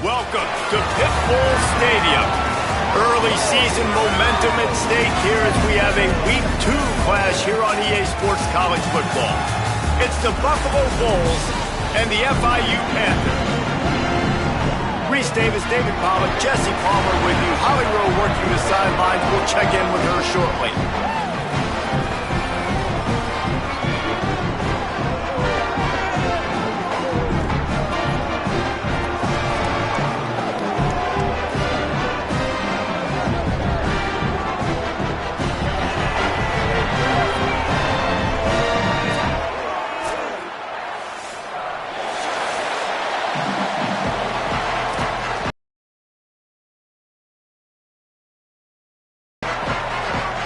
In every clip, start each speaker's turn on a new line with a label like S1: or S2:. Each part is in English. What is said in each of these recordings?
S1: Welcome to Pitbull Stadium. Early season momentum at stake here as we have a Week 2 clash here on EA Sports College Football. It's the Buffalo Bulls and the FIU Panthers. Reese Davis, David Pollack, Jesse Palmer with you. Holly Rowe working the sidelines. We'll check in with her shortly.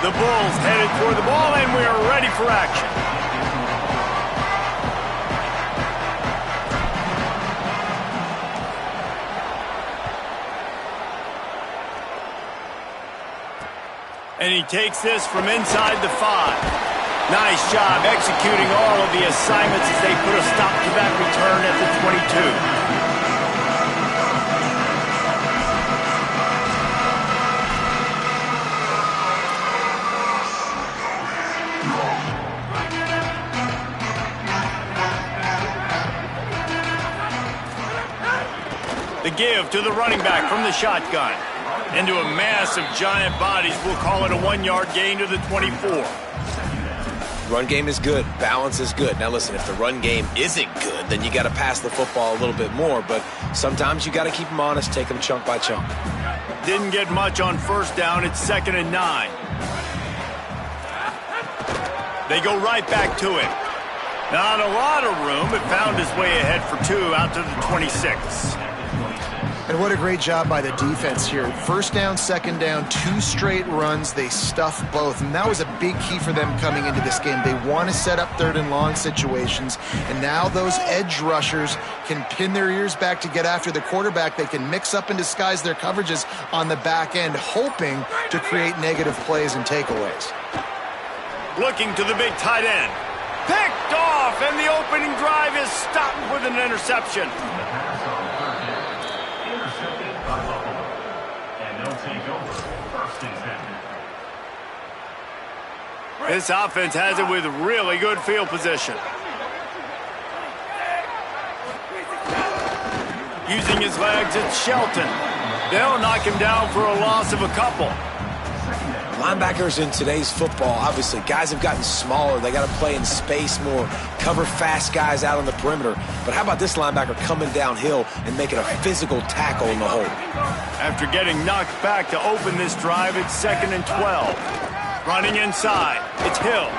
S1: The Bulls headed toward the ball, and we are ready for action. And he takes this from inside the 5. Nice job executing all of the assignments as they put a stop to that return at the 22. The give to the running back from the shotgun. Into a mass of giant bodies. We'll call it a 1-yard gain to the 24.
S2: Run game is good. Balance is good. Now listen, if the run game isn't good, then you got to pass the football a little bit more. But sometimes you got to keep them honest, take them chunk by chunk.
S1: Didn't get much on first down. It's 2nd and 9. They go right back to him. Not a lot of room, but found his way ahead for 2 out to the 26.
S3: And what a great job by the defense here. First down, second down, 2 straight runs. They stuff both. And that was a big key for them coming into this game. They want to set up 3rd and long situations. And now those edge rushers can pin their ears back to get after the quarterback. They can mix up and disguise their coverages on the back end, hoping to create negative plays and takeaways.
S1: Looking to the big tight end. Picked off, and the opening drive is stopped with an interception. This offense has it with really good field position. Using his legs, it's Shelton. They'll knock him down for a loss of a couple.
S2: Linebackers in today's football, obviously, guys have gotten smaller. They got to play in space more, cover fast guys out on the perimeter. But how about this linebacker coming downhill and making a physical tackle in the hole?
S1: After getting knocked back to open this drive, it's 2nd and 12. Running inside, it's Hill.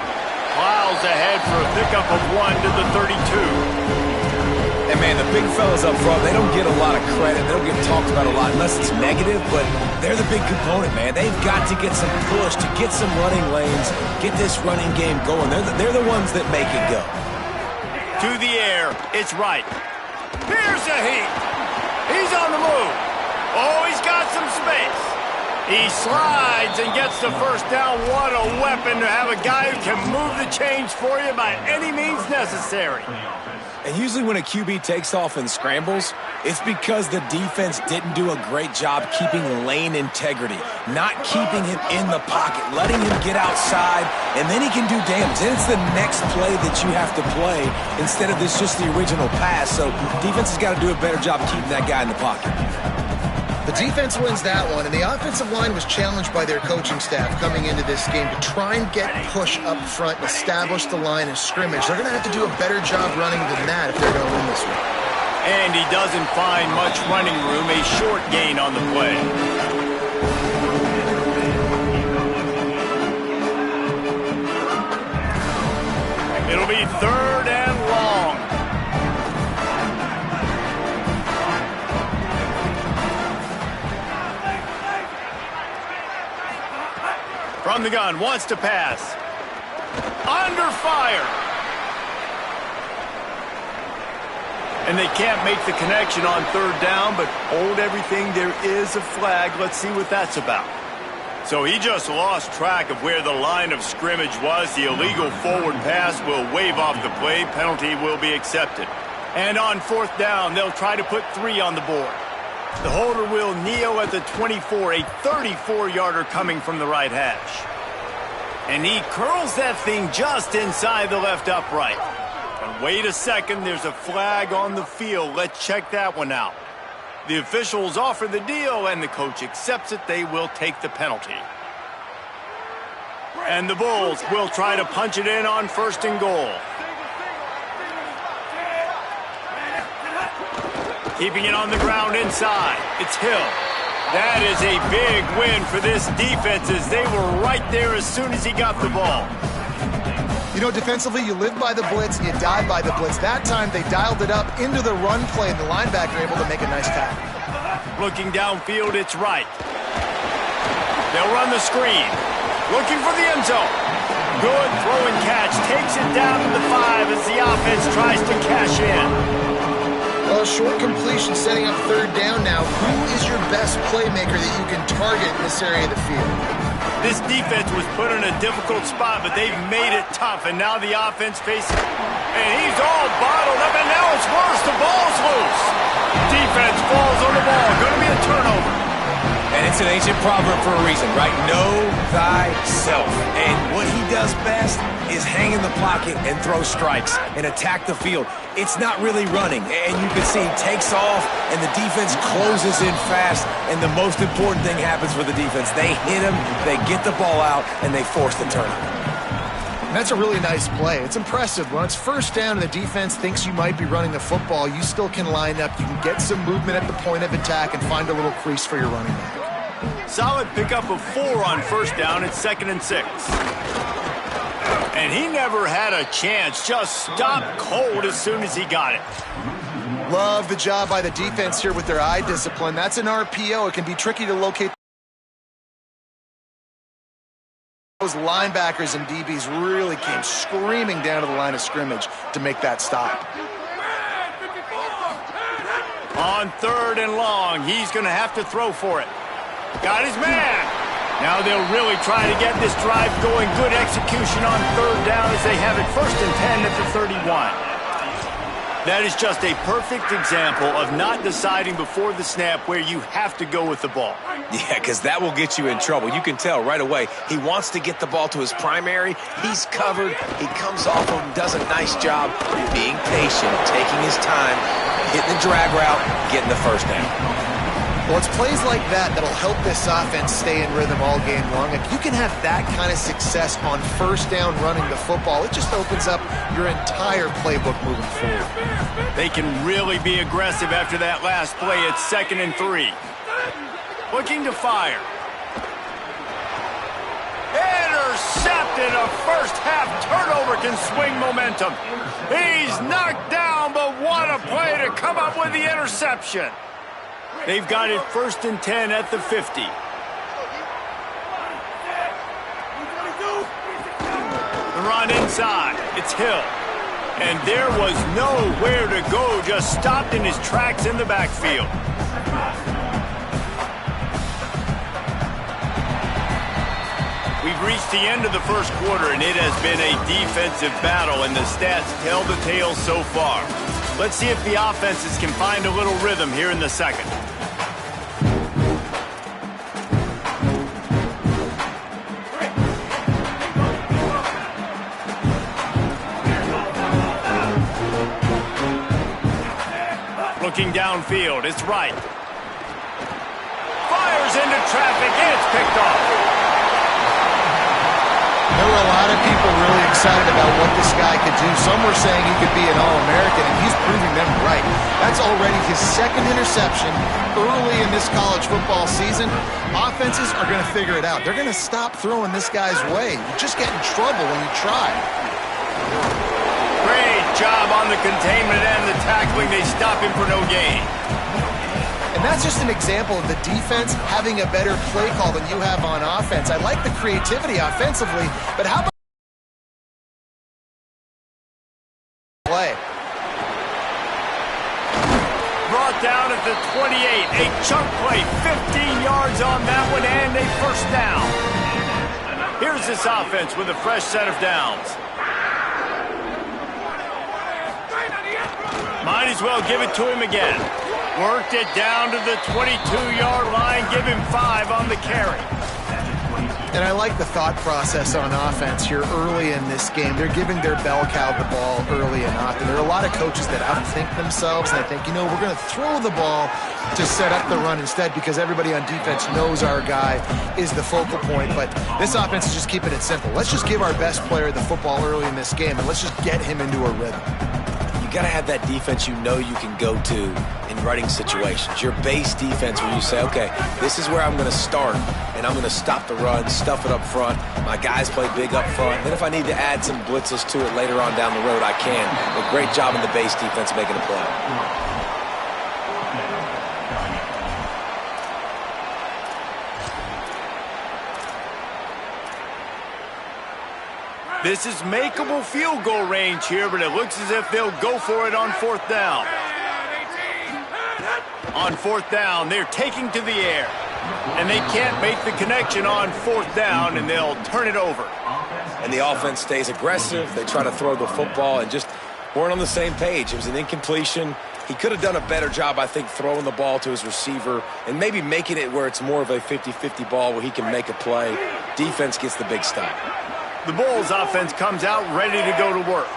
S1: Plows ahead for a pickup of 1 to the 32.
S2: And man, the big fellas up front, they don't get a lot of credit. They don't get talked about a lot unless it's negative, but they're the big component, man. They've got to get some push, to get some running lanes, get this running game going. They're the ones that make it go.
S1: To the air, it's right. Here's a heat. He's on the move. Oh, he's got some space. He slides and gets the first down. What a weapon to have a guy who can move the chains for you by any means necessary.
S2: And usually when a QB takes off and scrambles, it's because the defense didn't do a great job keeping lane integrity, not keeping him in the pocket, letting him get outside, and then he can do damage. Then it's the next play that you have to play instead of this just the original pass. So defense has got to do a better job keeping that guy in the pocket.
S3: The defense wins that one, and the offensive line was challenged by their coaching staff coming into this game to try and get push up front and establish the line of scrimmage. They're going to have to do a better job running than that if they're going to win this one.
S1: And he doesn't find much running room, a short gain on the play. It'll be 3rd and long. From the gun, wants to pass. Under fire. And they can't make the connection on 3rd down, but hold everything. There is a flag. Let's see what that's about. So he just lost track of where the line of scrimmage was. The illegal forward pass will wave off the play. Penalty will be accepted. And on 4th down, they'll try to put 3 on the board. The holder will kneel at the 24, a 34-yarder coming from the right hash. And he curls that thing just inside the left upright. And wait a second, there's a flag on the field. Let's check that one out. The officials offer the deal, and the coach accepts it. They will take the penalty. And the Bulls will try to punch it in on 1st and goal. Keeping it on the ground inside. It's Hill. That is a big win for this defense as they were right there as soon as he got the ball.
S3: You know, defensively, you live by the blitz and you die by the blitz. That time, they dialed it up into the run play, and the linebacker able to make a nice tackle.
S1: Looking downfield, it's right. They'll run the screen. Looking for the end zone. Good throw and catch. Takes it down to the 5 as the offense tries to cash in.
S3: Well, short completion setting up 3rd down now. Who is your best playmaker that you can target in this area of the field?
S1: This defense was put in a difficult spot, but they've made it tough, and now the offense faces... And he's all bottled up, and now it's worse. The ball's loose. Defense falls on the ball. Going to be a turnover.
S2: And it's an ancient proverb for a reason, right? Know thyself. And what he does best is hang in the pocket and throw strikes and attack the field. It's not really running. And you can see he takes off, and the defense closes in fast. And the most important thing happens for the defense. They hit him, they get the ball out, and they force the turnover.
S3: And that's a really nice play. It's impressive. When it's 1st down and the defense thinks you might be running the football, you still can line up. You can get some movement at the point of attack and find a little crease for your running back.
S1: Solid pickup of 4 on 1st down. It's 2nd and 6. And he never had a chance. Just stopped cold as soon as he got it.
S3: Love the job by the defense here with their eye discipline. That's an RPO. It can be tricky to locate. Those linebackers and DBs really came screaming down to the line of scrimmage to make that stop.
S1: On 3rd and long, he's going to have to throw for it. Got his man. Now they'll really try to get this drive going. Good execution on 3rd down as they have it 1st and 10 at the 31. That is just a perfect example of not deciding before the snap where you have to go with the ball.
S2: Yeah, because that will get you in trouble. You can tell right away he wants to get the ball to his primary. He's covered. He comes off him, does a nice job being patient, taking his time, hitting the drag route, getting the 1st down.
S3: Well, it's plays like that that'll help this offense stay in rhythm all game long. If you can have that kind of success on 1st down running the football, it just opens up your entire playbook moving forward.
S1: They can really be aggressive after that last play. It's 2nd and 3. Looking to fire. Intercepted. A 1st half turnover can swing momentum. He's knocked down, but what a play to come up with the interception. They've got it 1st and 10 at the 50. The run inside. It's Hill. And there was nowhere to go, just stopped in his tracks in the backfield. We've reached the end of the 1st quarter, and it has been a defensive battle, and the stats tell the tale so far. Let's see if the offenses can find a little rhythm here in the 2nd. Looking downfield, it's right. Fires into traffic, and it's picked off.
S3: There were a lot of people really excited about what this guy could do. Some were saying he could be an All-American, and he's proving them right. That's already his 2nd interception early in this college football season. Offenses are going to figure it out. They're going to stop throwing this guy's way. You just get in trouble when you try.
S1: Great job on the containment and the tackling. They stop him for no gain.
S3: And that's just an example of the defense having a better play call than you have on offense. I like the creativity offensively, but how about play?
S1: Brought down at the 28. A chunk play, 15 yards on that one, and a 1st down. Here's this offense with a fresh set of downs. Might as well give it to him again. Worked it down to the 22-yard line. Give him 5 on the carry.
S3: And I like the thought process on offense here early in this game. They're giving their bell cow the ball early and often. There are a lot of coaches that outthink themselves, and I think, you know, we're going to throw the ball to set up the run instead because everybody on defense knows our guy is the focal point. But this offense is just keeping it simple. Let's just give our best player the football early in this game, and let's just get him into a rhythm.
S2: You got to have that defense you know you can go to in running situations. Your base defense where you say, okay, this is where I'm going to start, and I'm going to stop the run, stuff it up front. My guys play big up front. Then if I need to add some blitzes to it later on down the road, I can. But great job in the base defense making a play.
S1: This is makeable field goal range here, but it looks as if they'll go for it on 4th down. On 4th down, they're taking to the air. And they can't make the connection on 4th down, and they'll turn it over.
S2: And the offense stays aggressive. They try to throw the football and just weren't on the same page. It was an incompletion. He could have done a better job, I think, throwing the ball to his receiver and maybe making it where it's more of a 50-50 ball where he can make a play. Defense gets the big stop.
S1: The Bulls offense comes out ready to go to work.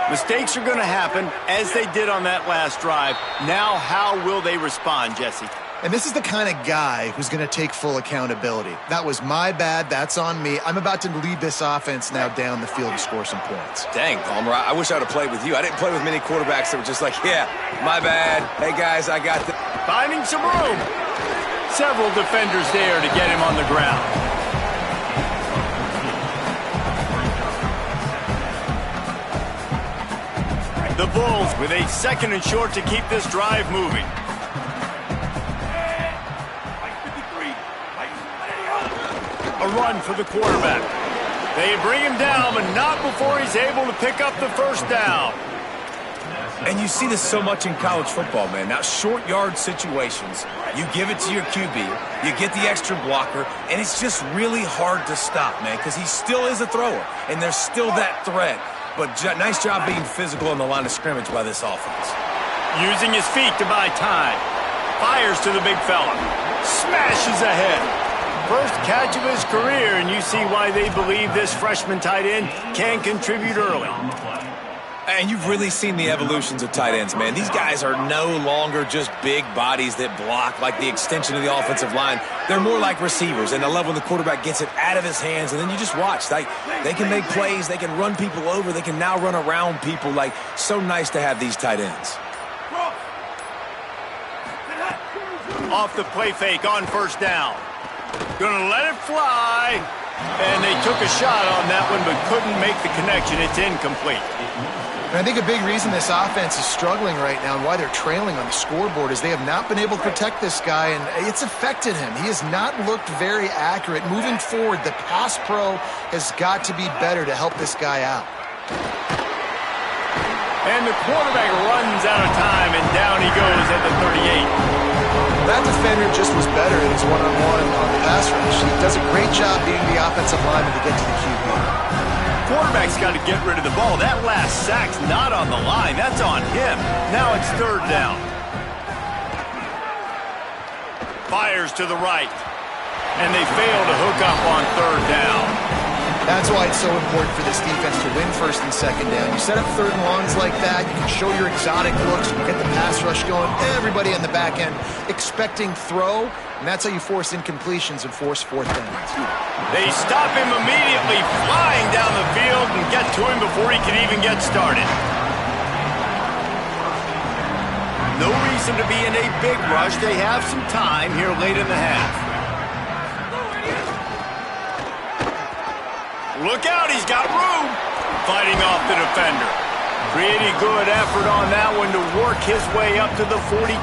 S1: Mistakes are going to happen, as they did on that last drive. Now, how will they respond, Jesse?
S3: And this is the kind of guy who's going to take full accountability. That was my bad. That's on me. I'm about to lead this offense now down the field to score some points.
S2: Dang, Palmer, I wish I would have played with you. I didn't play with many quarterbacks that were just like, yeah, my bad. Hey, guys, I got this.
S1: Finding some room. Several defenders there to get him on the ground. The Bulls with a 2nd and short to keep this drive moving. A run for the quarterback. They bring him down, but not before he's able to pick up the 1st down.
S2: And you see this so much in college football, man. Now, short yard situations, you give it to your QB, you get the extra blocker, and it's just really hard to stop, man, because he still is a thrower, and there's still that threat. But nice job being physical on the line of scrimmage by this offense.
S1: Using his feet to buy time. Fires to the big fella. Smashes ahead. First catch of his career, and you see why they believe this freshman tight end can contribute early.
S2: And you've really seen the evolutions of tight ends, man. These guys are no longer just big bodies that block like the extension of the offensive line. They're more like receivers, and I love when the quarterback gets it out of his hands, and then you just watch. They can make plays. They can run people over. They can now run around people. Like, so nice to have these tight ends.
S1: Off the play fake on 1st down. Gonna let it fly. And they took a shot on that one, but couldn't make the connection. It's incomplete.
S3: And I think a big reason this offense is struggling right now and why they're trailing on the scoreboard is they have not been able to protect this guy, and it's affected him. He has not looked very accurate. Moving forward, the pass pro has got to be better to help this guy out.
S1: And the quarterback runs out of time, and down he goes at the 38.
S3: That defender just was better in his one-on-one on the pass rush. He does a great job being the offensive lineman to get to the QB.
S1: Quarterback's got to get rid of the ball. That last sack's not on the line. That's on him. Now it's 3rd down. Fires to the right. And they fail to hook up on 3rd down.
S3: That's why it's so important for this defense to win 1st and 2nd down. You set up 3rd and longs like that, you can show your exotic looks, you can get the pass rush going, everybody on the back end expecting throw, and that's how you force incompletions and force 4th downs.
S1: They stop him immediately, flying down the field, and get to him before he can even get started. No reason to be in a big rush. They have some time here late in the half. Look out, he's got room. Fighting off the defender. Pretty good effort on that one to work his way up to the 42.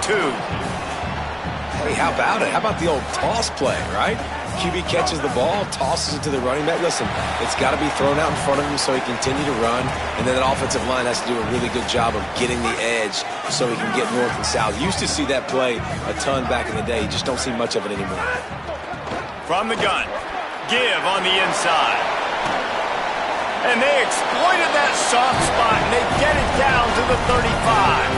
S2: Hey, how about it? How about the old toss play, right? QB catches the ball, tosses it to the running back. Listen, it's got to be thrown out in front of him so he can continue to run. And then that offensive line has to do a really good job of getting the edge so he can get north and south. Used to see that play a ton back in the day. You just don't see much of it anymore.
S1: From the gun. Give on the inside. And they exploited that soft spot, and they get it down to the 35.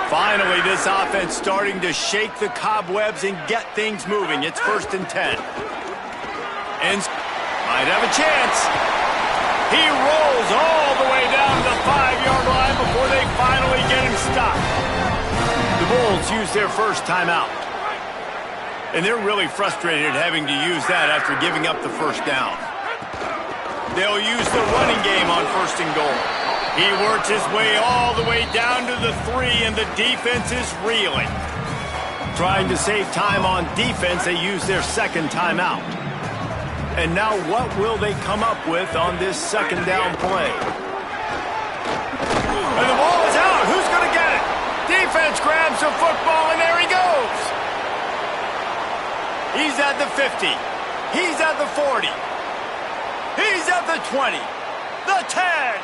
S1: Finally, this offense starting to shake the cobwebs and get things moving. It's 1st and 10. And might have a chance. He rolls all the way down to the 5-yard line before they finally get him stopped. The Bulls use their first timeout. And they're really frustrated having to use that after giving up the first down. They'll use the running game on 1st and goal. He works his way all the way down to the 3, and the defense is reeling. Trying to save time on defense, they use their second timeout. And now what will they come up with on this second down play? And the ball is out. Who's going to get it? Defense grabs the football, and there he goes. He's at the 50. He's at the 40. He's at the 20. The 10.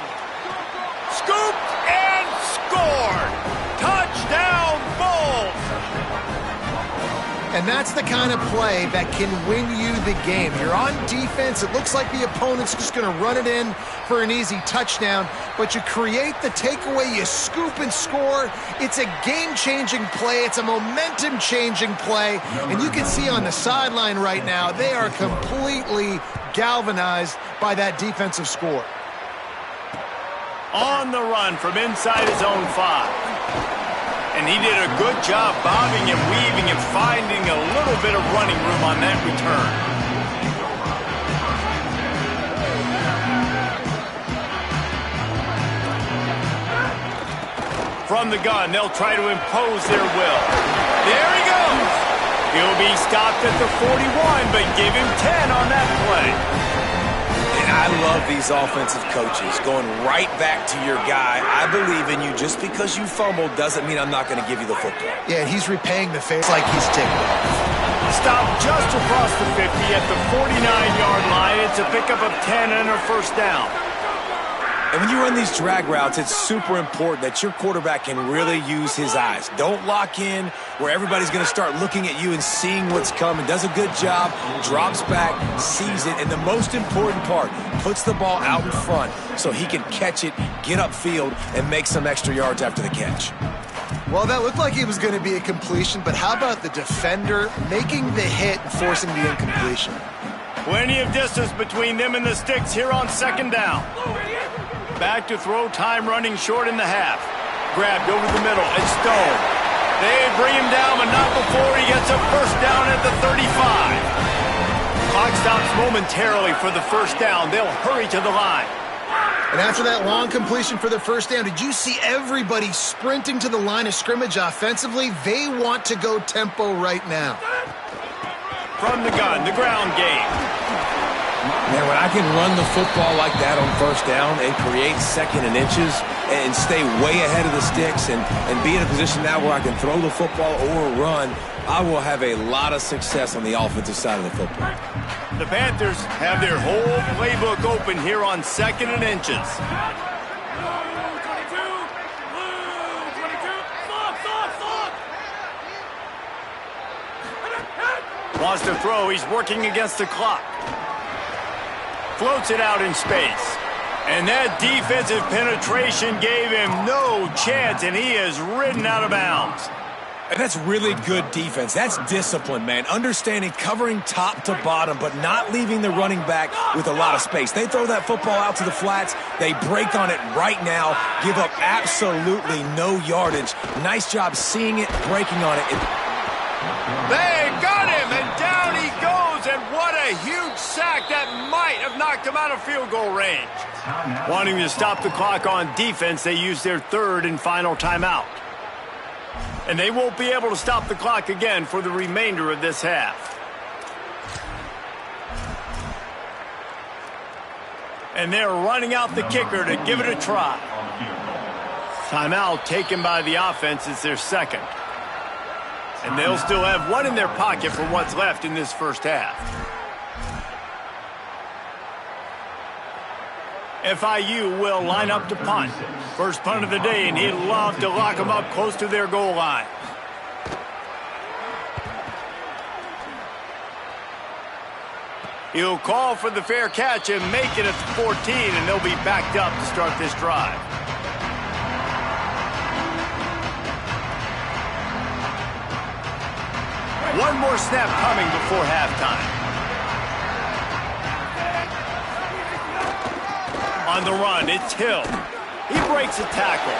S1: Scooped and scored. Touchdown, Bulls.
S3: And that's the kind of play that can win you the game. You're on defense. It looks like the opponent's just going to run it in for an easy touchdown, but you create the takeaway, you scoop and score. It's a game-changing play. It's a momentum-changing play, and you can see on the sideline right now, they are completely galvanized by that defensive score.
S1: On the run from inside his own 5. And he did a good job bobbing and weaving and finding a little bit of running room on that return. From the gun, they'll try to impose their will. There he goes. He'll be stopped at the 41, but give him 10 on that play.
S2: And I love these offensive coaches going right back to your guy. I believe in you. Just because you fumbled doesn't mean I'm not going to give you the football.
S3: Yeah, he's repaying the favor like he's ticked off.
S1: Stopped just across the 50 at the 49-yard line. It's a pickup of 10 and a first down.
S2: And when you run these drag routes, it's super important that your quarterback can really use his eyes. Don't lock in where everybody's going to start looking at you and seeing what's coming. Does a good job, drops back, sees it, and the most important part, puts the ball out in front so he can catch it, get upfield, and make some extra yards after the catch.
S3: Well, that looked like it was going to be a completion, but how about the defender making the hit and forcing the incompletion?
S1: Plenty of distance between them and the sticks here on second down. Back to throw, time running short in the half. Grabbed over the middle, it's Stone. They bring him down, but not before he gets a first down at the 35. Clock stops momentarily for the first down. They'll hurry to the line.
S3: And after that long completion for the first down, did you see everybody sprinting to the line of scrimmage offensively? They want to go tempo right now.
S1: From the gun, the ground game.
S2: Man, when I can run the football like that on first down and create second and inches and stay way ahead of the sticks and be in a position now where I can throw the football or run, I will have a lot of success on the offensive side of the football.
S1: The Panthers have their whole playbook open here on second and inches. Wants to throw, he's working against the clock. Floats it out in space. And that defensive penetration gave him no chance, and he is ridden out of bounds.
S2: And that's really good defense. That's discipline, man. Understanding covering top to bottom, but not leaving the running back with a lot of space. They throw that football out to the flats. They break on it right now, give up absolutely no yardage. Nice job seeing it, breaking on it.
S1: They got him, and down he goes, and what a huge sack that might have knocked him out of field goal range. Wanting to stop the clock on defense, they use their third and final timeout. And they won't be able to stop the clock again for the remainder of this half. And they're running out the kicker to give it a try. Timeout taken by the offense is their second. And they'll still have one in their pocket for what's left in this first half. FIU will line up to punt. First punt of the day, and he'd love to lock them up close to their goal line. He'll call for the fair catch and make it at the 14, and they'll be backed up to start this drive. One more snap coming before halftime. On the run, it's Hill. He breaks a tackle.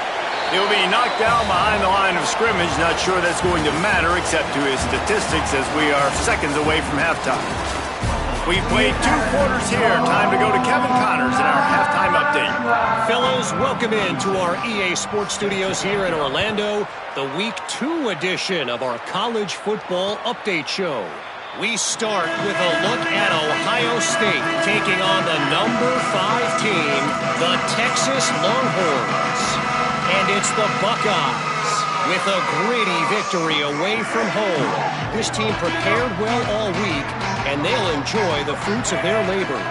S1: He'll be knocked down behind the line of scrimmage. Not sure that's going to matter except to his statistics as we are seconds away from halftime. We've played 2 quarters here. Time to go to Kevin Connors in our halftime update.
S4: Fellows, welcome into our EA Sports Studios here in Orlando, the Week 2 edition of our college football update show. We start with a look at Ohio State taking on the number 5 team, the Texas Longhorns. And it's the Buckeyes with a gritty victory away from home. This team prepared well all week, and they'll enjoy the fruits of their labor.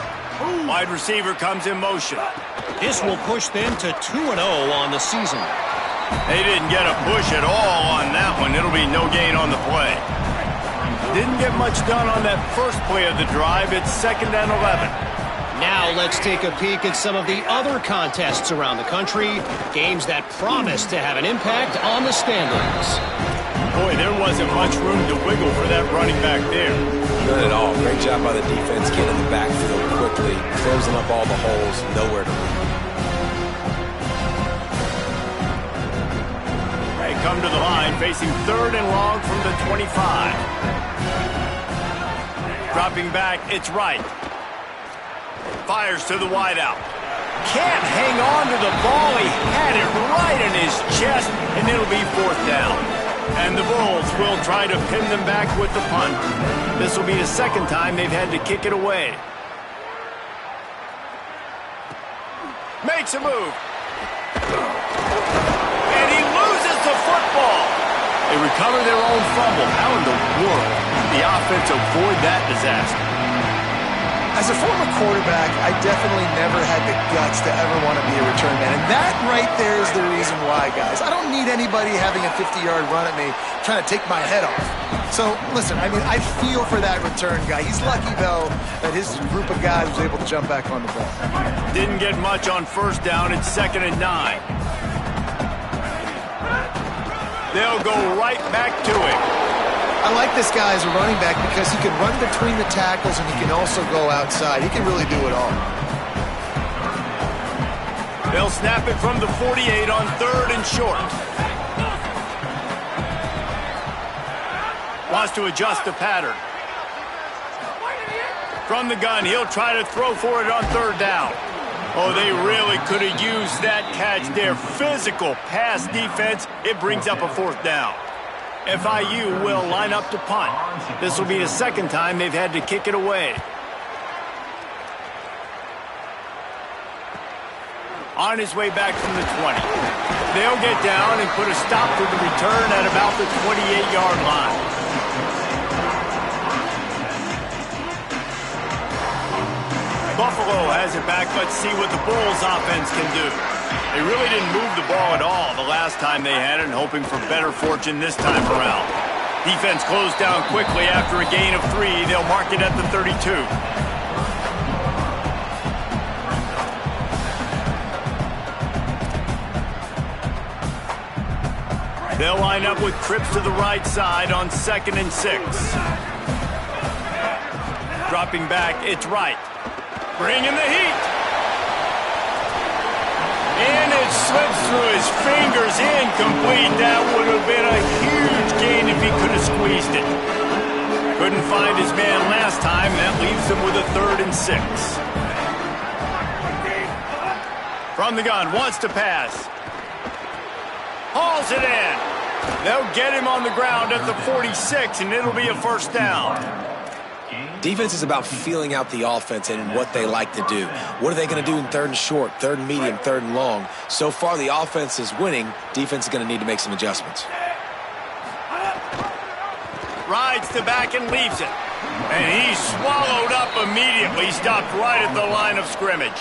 S1: Wide receiver comes in motion.
S4: This will push them to 2-0 on the season.
S1: They didn't get a push at all on that one. It'll be no gain on the play. Didn't get much done on that first play of the drive. It's 2nd and 11.
S4: Now let's take a peek at some of the other contests around the country, games that promise to have an impact on the standings.
S1: Boy, there wasn't much room to wiggle for that running back there.
S2: None at all. Great job by the defense getting in the backfield quickly, closing up all the holes, nowhere to run.
S1: They come to the line facing 3rd and long from the 25. Dropping back, it's Wright. Fires to the wideout. Can't hang on to the ball. He had it right in his chest, and it'll be 4th down. And the Bulls will try to pin them back with the punt. This will be the 2nd time they've had to kick it away. Makes a move. And he loses the football. They recover their own fumble. How in the world did the offense avoid that disaster?
S3: As a former quarterback, I definitely never had the guts to ever want to be a return man. And that right there is the reason why, guys. I don't need anybody having a 50-yard run at me trying to take my head off. So, listen, I mean, I feel for that return guy. He's lucky, though, that his group of guys was able to jump back on the ball.
S1: Didn't get much on 1st down. It's 2nd and 9. They'll go right back to it.
S3: I like this guy as a running back because he can run between the tackles and he can also go outside. He can really do it all.
S1: They'll snap it from the 48 on 3rd and short. Wants to adjust the pattern. From the gun, he'll try to throw for it on 3rd down. Oh, they really could have used that catch there. Physical pass defense. It brings up a 4th down. FIU will line up to punt. This will be the 2nd time they've had to kick it away. On his way back from the 20. They'll get down and put a stop to the return at about the 28-yard line. Buffalo has it back. Let's see what the Bulls offense can do. They really didn't move the ball at all the last time they had it, and hoping for better fortune this time around. Defense closed down quickly after a gain of 3. They'll mark it at the 32. They'll line up with trips to the right side on 2nd and 6. Dropping back, it's Wright. Bringing the heat. And it slips through his fingers, incomplete. That would have been a huge gain if he could have squeezed it. Couldn't find his man last time. That leaves him with a 3rd and 6. From the gun, wants to pass. Hauls it in. They'll get him on the ground at the 46, and it'll be a 1st down.
S2: Defense is about feeling out the offense and what they like to do. What are they going to do in 3rd and short, 3rd and medium, 3rd and long? So far, the offense is winning. Defense is going to need to make some adjustments.
S1: Rides to back and leaves it. And he's swallowed up immediately. Stopped right at the line of scrimmage.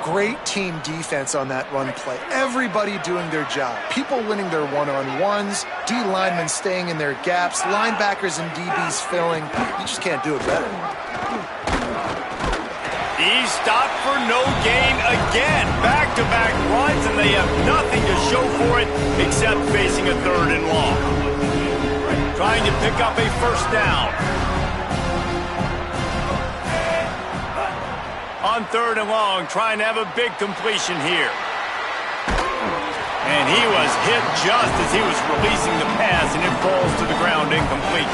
S3: Great team defense on that run play. Everybody doing their job. People winning their one-on-ones, D linemen staying in their gaps, linebackers and DBs filling. You just can't do it better.
S1: He's stopped for no gain again. Back-to-back runs, and they have nothing to show for it except facing a 3rd and long. trying to pick up a first down. On 3rd and long, trying to have a big completion here. And he was hit just as he was releasing the pass, and it falls to the ground incomplete.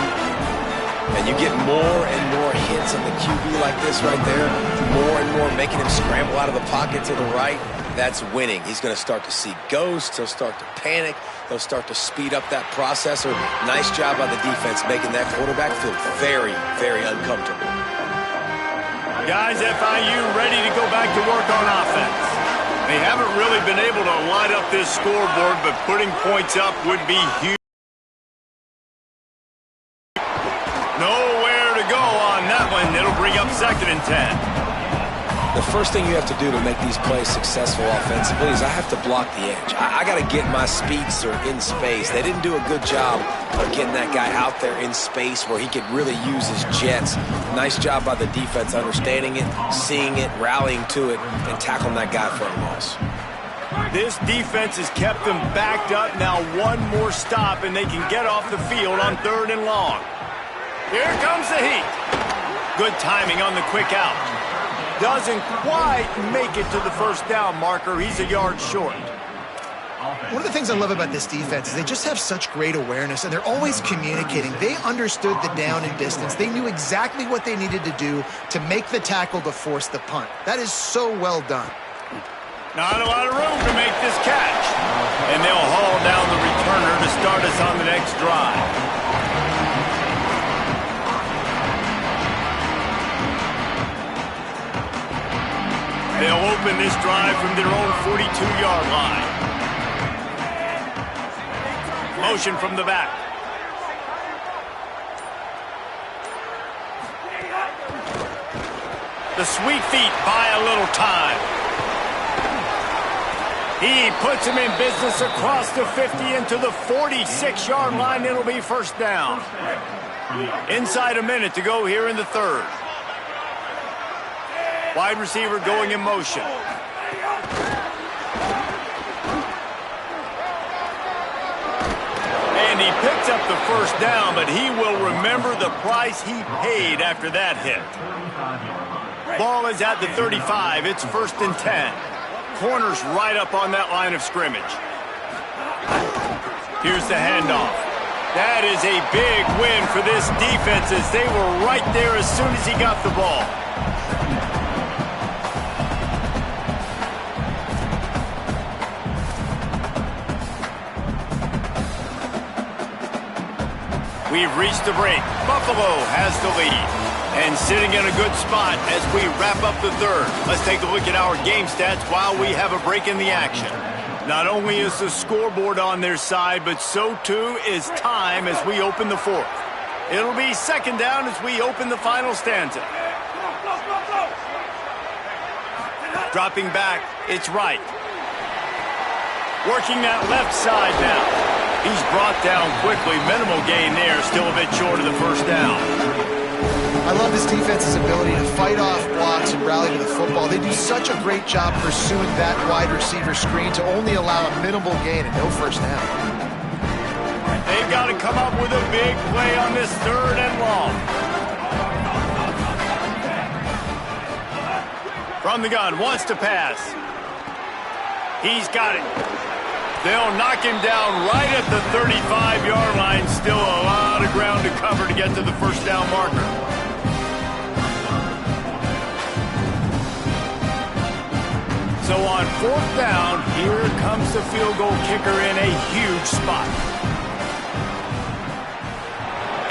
S2: And you get more and more hits on the QB like this right there, more and more making him scramble out of the pocket to the right. That's winning. He's going to start to see ghosts. He'll start to panic. He'll start to speed up that processor. Nice job by the defense making that quarterback feel very, very uncomfortable.
S1: Guys, FIU ready to go back to work on offense. They haven't really been able to light up this scoreboard, but putting points up would be huge. Nowhere to go on that one. It'll bring up 2nd and 10.
S2: The first thing you have to do to make these plays successful offensively is I have to block the edge. I got to get my speedster in space. They didn't do a good job of getting that guy out there in space where he could really use his jets. Nice job by the defense understanding it, seeing it, rallying to it, and tackling that guy for a loss.
S1: This defense has kept them backed up. Now one more stop, and they can get off the field on 3rd and long. Here comes the heat. Good timing on the quick out. Doesn't quite make it to the first down marker. He's a yard short.
S3: One of the things I love about this defense is they just have such great awareness, and they're always communicating. They understood the down and distance. They knew exactly what they needed to do to make the tackle to force the punt. That is so well done.
S1: Not a lot of room to make this catch. And they'll haul down the returner to start us on the next drive. They'll open this drive from their own 42-yard line. Motion from the back. The sweet feet buy a little time. He puts him in business across the 50 into the 46-yard line. It'll be first down. Inside a minute to go here in the 3rd. Wide receiver going in motion. And he picks up the first down, but he will remember the price he paid after that hit. Ball is at the 35. It's 1st and 10. Corners right up on that line of scrimmage. Here's the handoff. That is a big win for this defense as they were right there as soon as he got the ball. We've reached the break. Buffalo has the lead. And sitting in a good spot as we wrap up the 3rd. Let's take a look at our game stats while we have a break in the action. Not only is the scoreboard on their side, but so too is time as we open the 4th. It'll be 2nd down as we open the final stanza. Dropping back, it's right. Working that left side now. He's brought down quickly. Minimal gain there. Still a bit short of the first down.
S3: I love this defense's ability to fight off blocks and rally to the football. They do such a great job pursuing that wide receiver screen to only allow a minimal gain and no first down.
S1: They've got to come up with a big play on this 3rd and long. From the gun, wants to pass. He's got it. They'll knock him down right at the 35-yard line. Still a lot of ground to cover to get to the first down marker. So on 4th down, here comes the field goal kicker in a huge spot.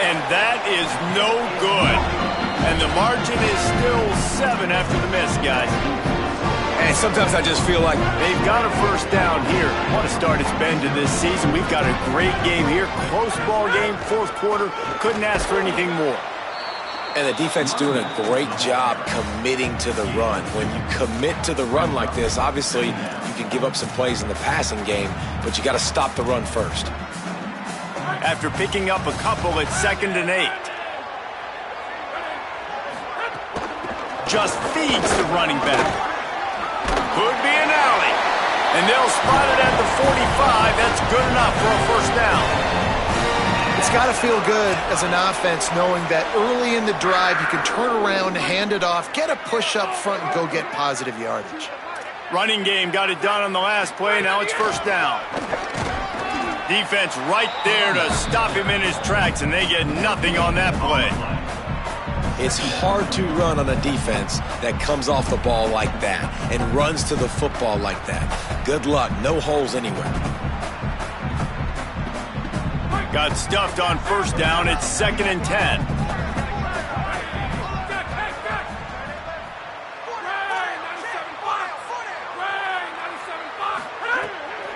S1: And that is no good. And the margin is still 7 after the miss, guys.
S2: And sometimes I just feel like
S1: they've got a first down here. Want to start its bend to this season. We've got a great game here. Close ball game, 4th quarter. Couldn't ask for anything more.
S2: And the defense doing a great job committing to the run. When you commit to the run like this, obviously you can give up some plays in the passing game, but you got to stop the run first.
S1: After picking up a couple, it's 2nd and 8. Just feeds the running back. Could be an alley. And they'll spot it at the 45. That's good enough for a first down.
S3: It's got to feel good as an offense knowing that early in the drive you can turn around, hand it off, get a push up front, and go get positive yardage.
S1: Running game got it done on the last play. Now it's first down. Defense right there to stop him in his tracks, and they get nothing on that play.
S2: It's hard to run on a defense that comes off the ball like that and runs to the football like that. Good luck. No holes anywhere.
S1: Got stuffed on first down. It's 2nd and 10.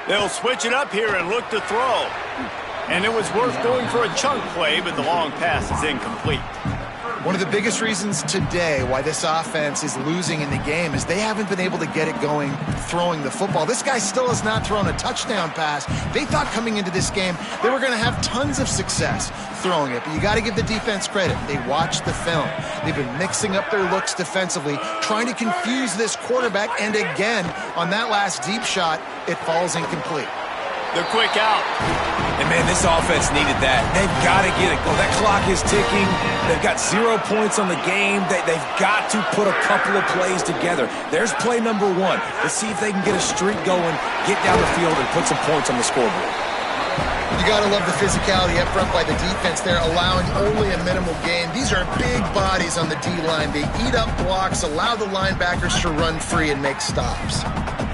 S1: They'll switch it up here and look to throw. And it was worth going for a chunk play, but the long pass is incomplete.
S3: One of the biggest reasons today why this offense is losing in the game is they haven't been able to get it going throwing the football. This guy still has not thrown a touchdown pass. They thought coming into this game they were going to have tons of success throwing it, but you got to give the defense credit. They watched the film. They've been mixing up their looks defensively, trying to confuse this quarterback, and again, on that last deep shot, it falls incomplete.
S1: The quick out.
S2: And, man, this offense needed that. They've got to get it. Well, that clock is ticking. They've got 0 points on the game. They've got to put a couple of plays together. There's play number 1. Let's see if they can get a streak going, get down the field, and put some points on the scoreboard.
S3: You got to love the physicality up front by the defense there, allowing only a minimal gain. These are big bodies on the D-line. They eat up blocks, allow the linebackers to run free and make stops.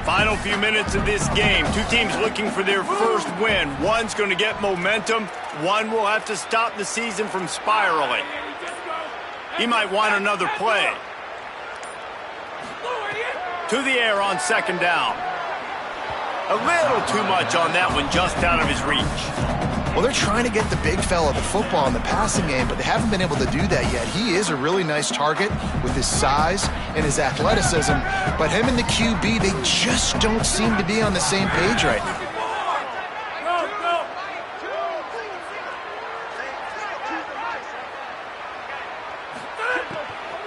S1: Final few minutes of this game. Two teams looking for their first win. One's going to get momentum. One will have to stop the season from spiraling. He might want another play. To the air on 2nd down. A little too much on that one, just out of his reach.
S3: Well, they're trying to get the big fella the football in the passing game, but they haven't been able to do that yet. He is a really nice target with his size and his athleticism, but him and the QB, they just don't seem to be on the same page right now.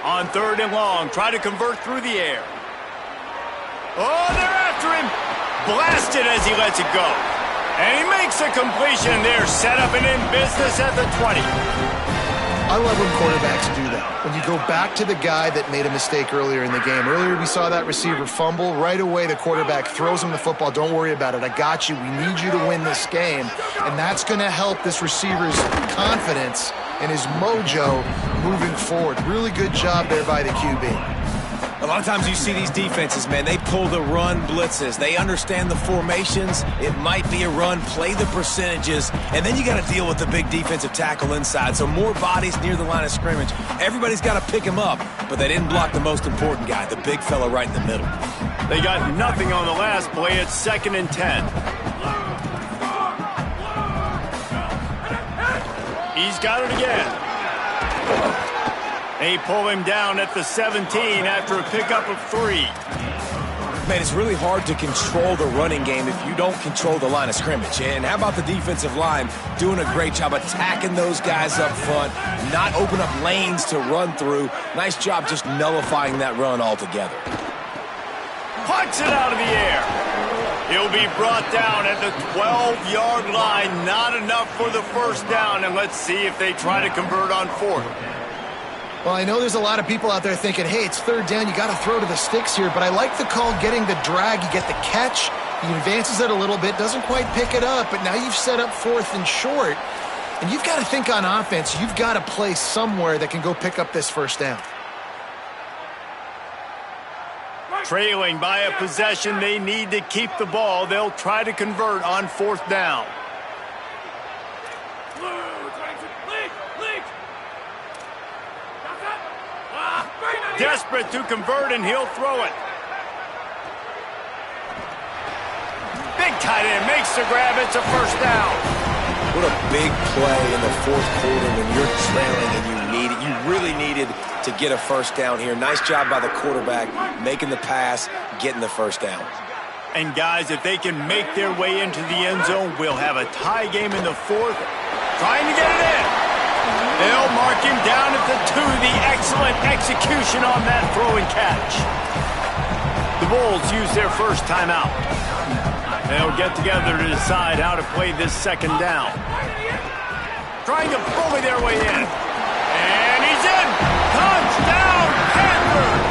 S1: On 3rd and long, try to convert through the air. Oh, they're after him. Blasted as he lets it go. And he makes a completion there, set up and in business at the 20.
S3: I love when quarterbacks do that. When you go back to the guy that made a mistake earlier in the game. Earlier we saw that receiver fumble. Right away the quarterback throws him the football. Don't worry about it. I got you. We need you to win this game. And that's going to help this receiver's confidence and his mojo moving forward. Really good job there by the QB.
S2: A lot of times you see these defenses, man, they pull the run blitzes. They understand the formations. It might be a run, play the percentages, and then you got to deal with the big defensive tackle inside. So more bodies near the line of scrimmage. Everybody's got to pick him up, but they didn't block the most important guy, the big fella right in the middle.
S1: They got nothing on the last play. It's 2nd and 10. He's got it again. They pull him down at the 17 after a pickup of 3.
S2: Man, it's really hard to control the running game if you don't control the line of scrimmage. And how about the defensive line doing a great job attacking those guys up front, not open up lanes to run through. Nice job just nullifying that run altogether.
S1: Pucks it out of the air. He'll be brought down at the 12-yard line. Not enough for the first down, and let's see if they try to convert on 4th.
S3: Well, I know there's a lot of people out there thinking, hey, it's 3rd down, you got to throw to the sticks here, but I like the call getting the drag. You get the catch, he advances it a little bit, doesn't quite pick it up, but now you've set up 4th and short, and you've got to think on offense, you've got to play somewhere that can go pick up this first down.
S1: Trailing by a possession, they need to keep the ball. They'll try to convert on 4th down. Desperate to convert, and he'll throw it. Big tight end makes the grab. It's a first down.
S2: What a big play in the 4th quarter when you're trailing and you really needed to get a first down here. Nice job by the quarterback making the pass, getting the first down.
S1: And guys, if they can make their way into the end zone, we'll have a tie game in the 4th. Trying to get it in. They'll mark him down at the 2. The excellent execution on that throw and catch. The Bulls use their first timeout. They'll get together to decide how to play this 2nd down. trying to bully their way in. And he's in! Touchdown, Panthers!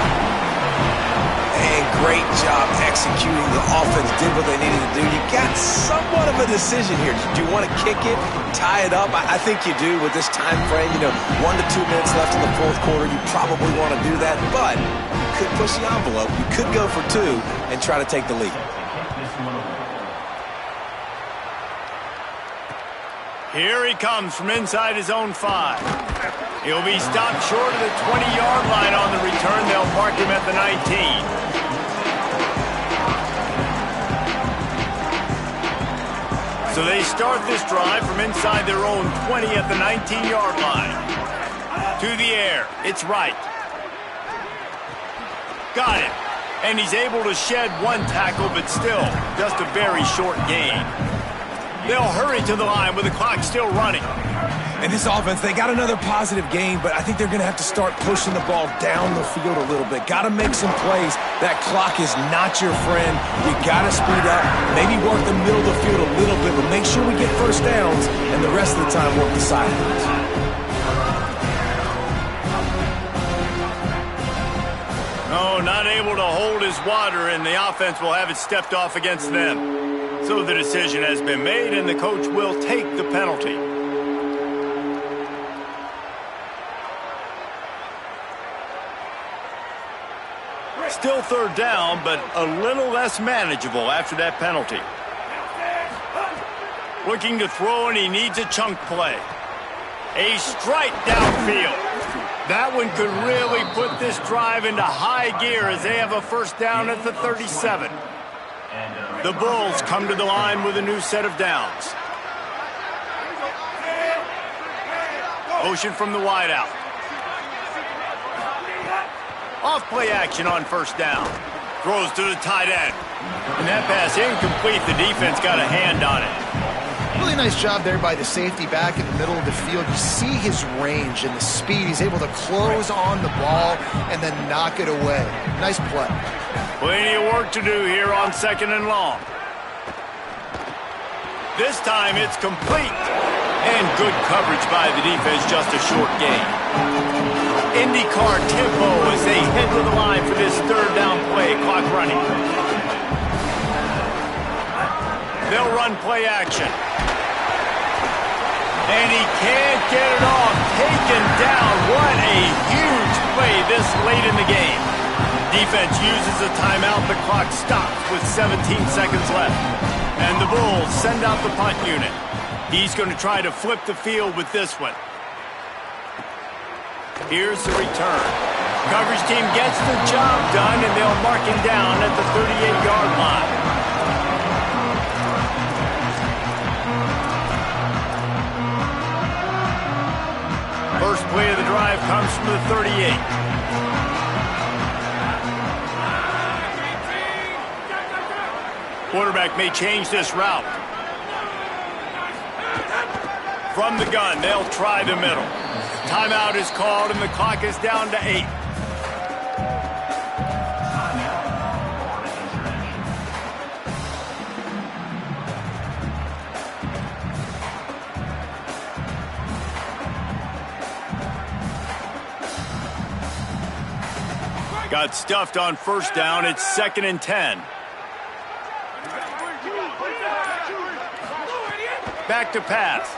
S2: And great job executing. The offense did what they needed to do. You got somewhat of a decision here. Do you want to kick it, tie it up? I think you do with this time frame. 1 to 2 minutes left in the fourth quarter. You probably want to do that, but you could push the envelope. You could go for 2 and try to take the lead.
S1: Here he comes from inside his own 5. He'll be stopped short of the 20-yard line on the return. They'll mark him at the 19. So they start this drive from inside their own 20 at the 19-yard line. To the air. It's right. Got it. And he's able to shed 1 tackle, but still just a very short gain. They'll hurry to the line with the clock still running.
S2: And this offense, they got another positive game, but I think they're going to have to start pushing the ball down the field a little bit. Got to make some plays. That clock is not your friend. You got to speed up, maybe work the middle of the field a little bit, but make sure we get first downs, and the rest of the time work the sidelines.
S1: No, not able to hold his water, and the offense will have it stepped off against them. So the decision has been made, and the coach will take the penalty. Still third down, but a little less manageable after that penalty. Looking to throw, and he needs a chunk play. A strike downfield. That one could really put this drive into high gear as they have a first down at the 37. The Bulls come to the line with a new set of downs. Motion from the wideout. Off play action on first down. Throws to the tight end. And that pass incomplete. The defense got a hand on it.
S3: Really nice job there by the safety back in the middle of the field. You see his range and the speed. He's able to close on the ball and then knock it away. Nice play.
S1: Plenty of work to do here on 2nd and long. This time it's complete. And good coverage by the defense, just a short gain. IndyCar tempo as they head to the line for this third down play. Clock running. They'll run play action. And he can't get it off. Taken down. What a huge play this late in the game. Defense uses a timeout. The clock stops with 17 seconds left. And the Bulls send out the punt unit. He's going to try to flip the field with this one. Here's the return. Coverage team gets the job done, and they'll mark him down at the 38-yard line. First play of the drive comes from the 38. Quarterback may change this route. From the gun, they'll try the middle. Timeout is called, and the clock is down to 8. Got stuffed on first down. It's 2nd and 10. Back to pass.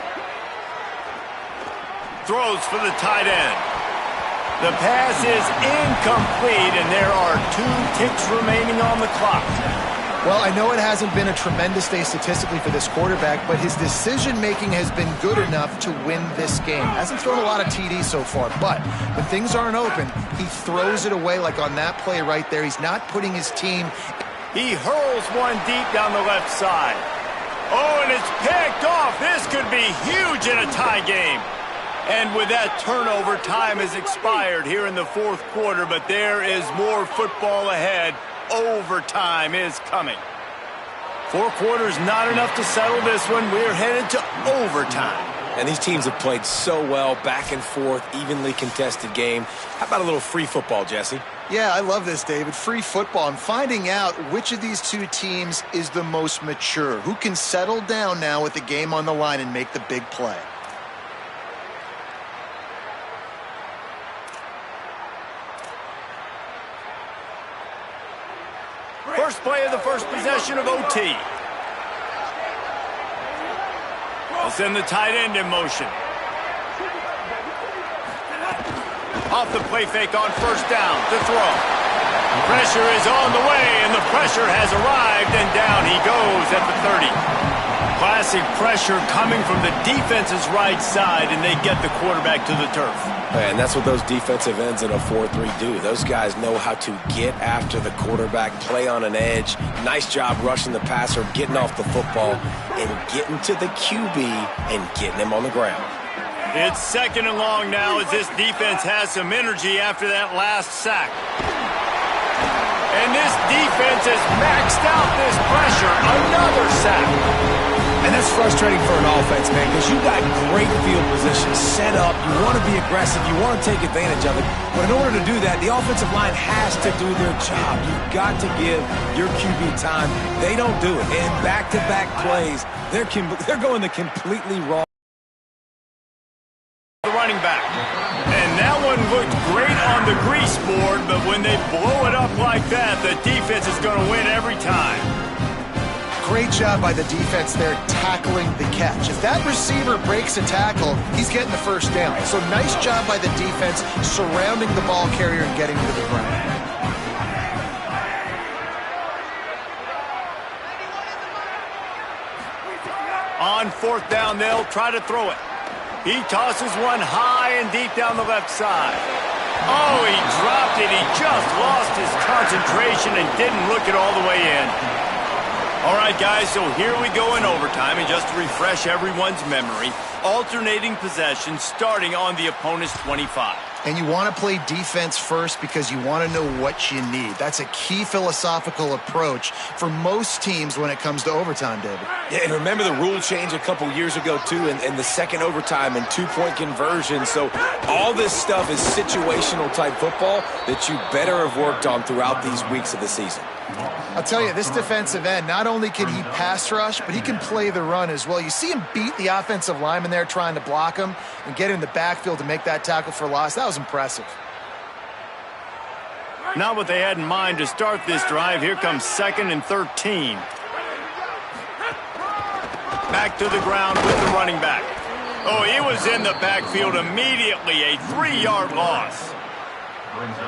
S1: Throws for the tight end. The pass is incomplete, and there are 2 ticks remaining on the clock.
S3: Well, I know it hasn't been a tremendous day statistically for this quarterback, but his decision-making has been good enough to win this game. Hasn't thrown a lot of TDs so far, but when things aren't open, he throws it away like on that play right there. He's not putting his team.
S1: He hurls one deep down the left side. Oh, and it's picked off. This could be huge in a tie game. And with that turnover, time has expired here in the fourth quarter, but there is more football ahead. Overtime is coming. 4 quarters not enough to settle this one. We're headed to overtime.
S2: And these teams have played so well, back and forth, evenly contested game. How about a little free football, Jesse?
S3: Yeah, I love this, David. Free football. I'm finding out which of these 2 teams is the most mature, who can settle down now with the game on the line and make the big play.
S1: First play of the first possession of OT. They'll send the tight end in motion. Off the play fake on first down to throw. Pressure is on the way, and the pressure has arrived, and down he goes at the 30. Classic pressure coming from the defense's right side, and they get the quarterback to the turf.
S2: And that's what those defensive ends in a 4-3 do. Those guys know how to get after the quarterback, play on an edge. Nice job rushing the passer, getting off the football, and getting to the QB and getting him on the ground.
S1: It's second and long now as this defense has some energy after that last sack. And this defense has maxed out this pressure. Another sack.
S2: And that's frustrating for an offense, man, because you got great field position set up. You want to be aggressive. You want to take advantage of it. But in order to do that, the offensive line has to do their job. You've got to give your QB time. They don't do it. And back-to-back plays, they're going the completely wrong.
S1: The running back. And that one looked great on the grease board, but when they blow it up like that, the defense is going to win every time.
S3: Great job by the defense there tackling the catch. If that receiver breaks a tackle, he's getting the first down. So nice job by the defense surrounding the ball carrier and getting to the ground.
S1: On fourth down, they'll try to throw it. He tosses one high and deep down the left side. Oh, he dropped it. He just lost his concentration and didn't look it all the way in. All right, guys, so here we go in overtime, and just to refresh everyone's memory, alternating possession starting on the opponent's 25.
S3: And you want to play defense first because you want to know what you need. That's a key philosophical approach for most teams when it comes to overtime, David.
S2: Yeah, and remember the rule change a couple years ago, too, and the second overtime and two-point conversion. So all this stuff is situational-type football that you better have worked on throughout these weeks of the season.
S3: I'll tell you, this defensive end, not only can he pass rush, but he can play the run as well. You see him beat the offensive lineman there trying to block him and get in the backfield to make that tackle for loss. That was impressive.
S1: Not what they had in mind to start this drive. Here comes 2nd and 13. Back to the ground with the running back. Oh, he was in the backfield immediately. A 3-yard loss.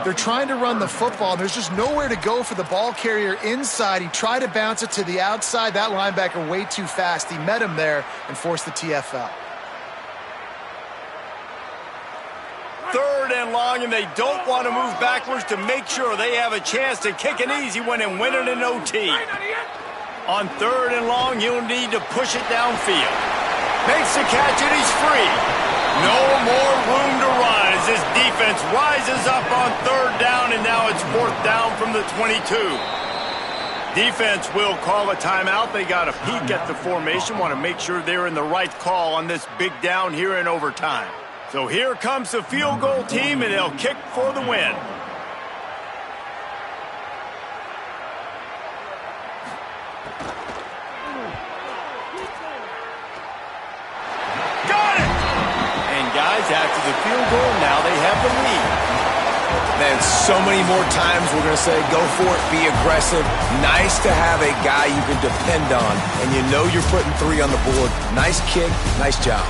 S3: They're trying to run the football. There's just nowhere to go for the ball carrier inside. He tried to bounce it to the outside. That linebacker way too fast. He met him there and forced the TFL.
S1: 3rd and long, and they don't want to move backwards to make sure they have a chance to kick an easy one and win it in OT. On 3rd and long, he'll need to push it downfield. Makes the catch, and he's free. No more room to run as this defense rises up on 3rd down, and now it's 4th down from the 22. Defense will call a timeout. They got a peek at the formation, want to make sure they're in the right call on this big down here in overtime. So here comes the field goal team, and they'll kick for the win. After the field goal, now they have the lead.
S2: Man, so many more times we're going to say, go for it, be aggressive. Nice to have a guy you can depend on, and you know you're putting 3 on the board. Nice kick, nice job.